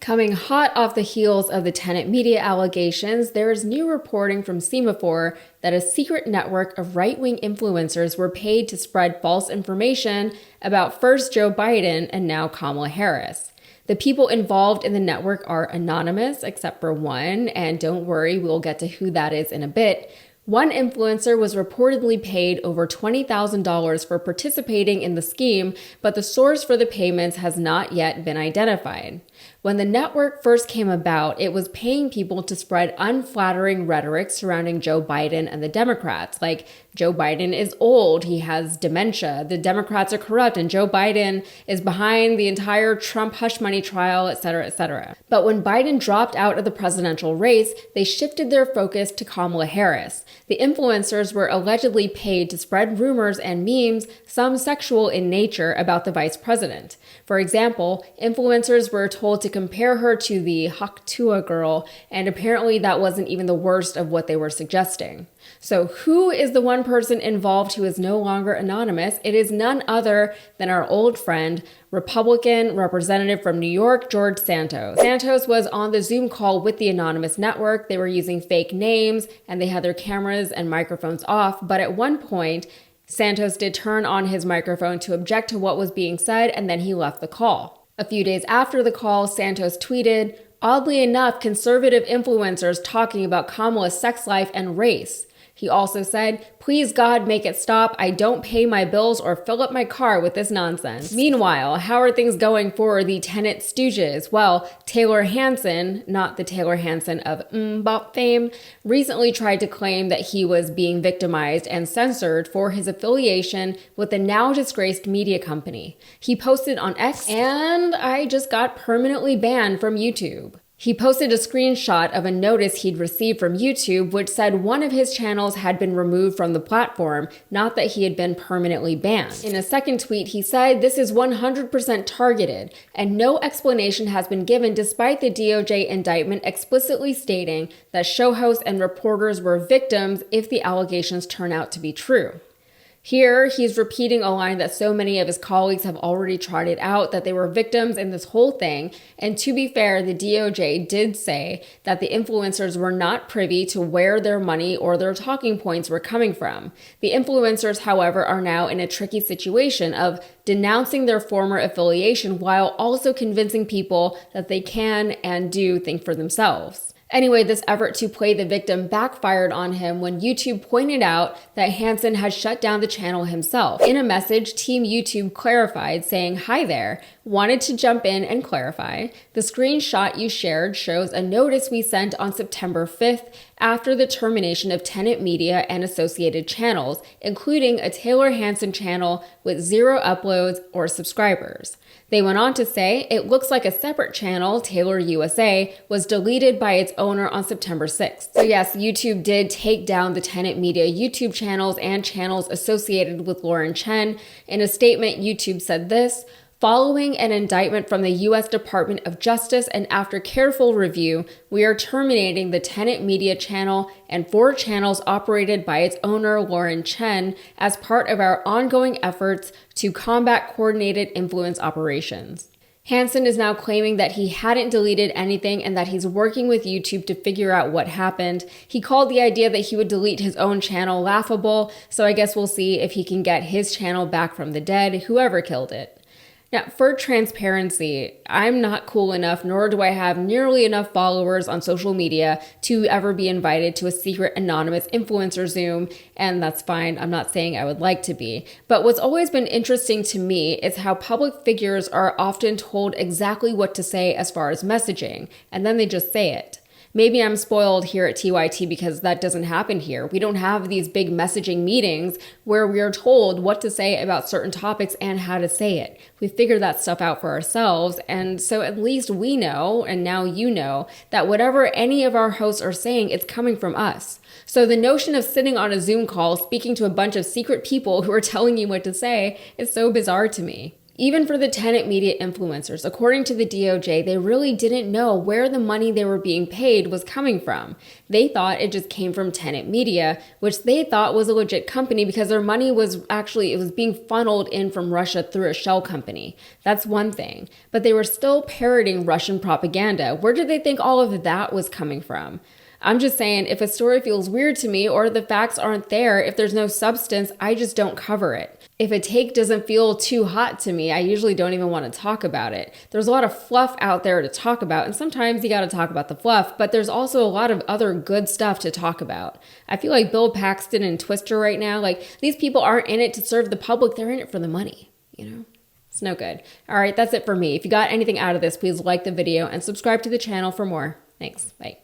Coming hot off the heels of the tenant media allegations, there is new reporting from Semaphore that a secret network of right-wing influencers were paid to spread false information about first Joe Biden and now Kamala Harris. The people involved in the network are anonymous, except for one, and don't worry, we'll get to who that is in a bit. One influencer was reportedly paid over $20,000 for participating in the scheme, but the source for the payments has not yet been identified. When the network first came about, it was paying people to spread unflattering rhetoric surrounding Joe Biden and the Democrats, like Joe Biden is old, he has dementia, the Democrats are corrupt, and Joe Biden is behind the entire Trump hush money trial, etc., etc. But when Biden dropped out of the presidential race, they shifted their focus to Kamala Harris. The influencers were allegedly paid to spread rumors and memes, some sexual in nature, about the vice president. For example, influencers were told to compare her to the Haktua girl, and apparently that wasn't even the worst of what they were suggesting. So who is the one person involved who is no longer anonymous? It is none other than our old friend, Republican representative from New York, George Santos. Santos was on the Zoom call with the anonymous network. They were using fake names and they had their cameras and microphones off, but at one point, Santos did turn on his microphone to object to what was being said, and then he left the call. A few days after the call, Santos tweeted, "Oddly enough, conservative influencers talking about Kamala's sex life and race." He also said, "Please God, make it stop. I don't pay my bills or fill up my car with this nonsense." Meanwhile, how are things going for the tenant stooges? Well, Taylor Hanson, not the Taylor Hanson of Bop fame, recently tried to claim that he was being victimized and censored for his affiliation with the now disgraced media company. He posted on X, and I just got permanently banned from YouTube. He posted a screenshot of a notice he'd received from YouTube, which said one of his channels had been removed from the platform, not that he had been permanently banned. In a second tweet, he said, "This is 100% targeted, and no explanation has been given despite the DOJ indictment explicitly stating that show hosts and reporters were victims if the allegations turn out to be true." Here, he's repeating a line that so many of his colleagues have already trotted out, that they were victims in this whole thing. And to be fair, the DOJ did say that the influencers were not privy to where their money or their talking points were coming from. The influencers, however, are now in a tricky situation of denouncing their former affiliation while also convincing people that they can and do think for themselves. Anyway, this effort to play the victim backfired on him when YouTube pointed out that Hanson had shut down the channel himself. In a message, Team YouTube clarified, saying, "Hi there, wanted to jump in and clarify. The screenshot you shared shows a notice we sent on September 5th after the termination of Tenant Media and associated channels, including a Taylor Hanson channel with 0 uploads or subscribers." They went on to say, "It looks like a separate channel, Taylor USA, was deleted by its owner on September 6th. So yes, YouTube did take down the Tenant Media YouTube channels and channels associated with Lauren Chen. In a statement, YouTube said this, "Following an indictment from the U.S. Department of Justice and after careful review, we are terminating the Tenant Media channel and 4 channels operated by its owner, Lauren Chen, as part of our ongoing efforts to combat coordinated influence operations." Hanson is now claiming that he hadn't deleted anything and that he's working with YouTube to figure out what happened. He called the idea that he would delete his own channel laughable, so I guess we'll see if he can get his channel back from the dead, whoever killed it. Now, for transparency, I'm not cool enough, nor do I have nearly enough followers on social media to ever be invited to a secret anonymous influencer Zoom, and that's fine. I'm not saying I would like to be. But what's always been interesting to me is how public figures are often told exactly what to say as far as messaging, and then they just say it. Maybe I'm spoiled here at TYT because that doesn't happen here. We don't have these big messaging meetings where we are told what to say about certain topics and how to say it. We figure that stuff out for ourselves, and so at least we know, and now you know, that whatever any of our hosts are saying, it's coming from us. So the notion of sitting on a Zoom call speaking to a bunch of secret people who are telling you what to say is so bizarre to me. Even for the tenant media influencers, according to the DOJ, they really didn't know where the money they were being paid was coming from. They thought it just came from Tenant Media, which they thought was a legit company because their money was it was being funneled in from Russia through a shell company. That's one thing. But they were still parroting Russian propaganda. Where did they think all of that was coming from? I'm just saying, if a story feels weird to me or the facts aren't there, if there's no substance, I just don't cover it. If a take doesn't feel too hot to me, I usually don't even want to talk about it. There's a lot of fluff out there to talk about, and sometimes you got to talk about the fluff, but there's also a lot of other good stuff to talk about. I feel like Bill Paxton and Twister right now, like, these people aren't in it to serve the public, they're in it for the money, you know? It's no good. All right, that's it for me. If you got anything out of this, please like the video and subscribe to the channel for more. Thanks. Bye.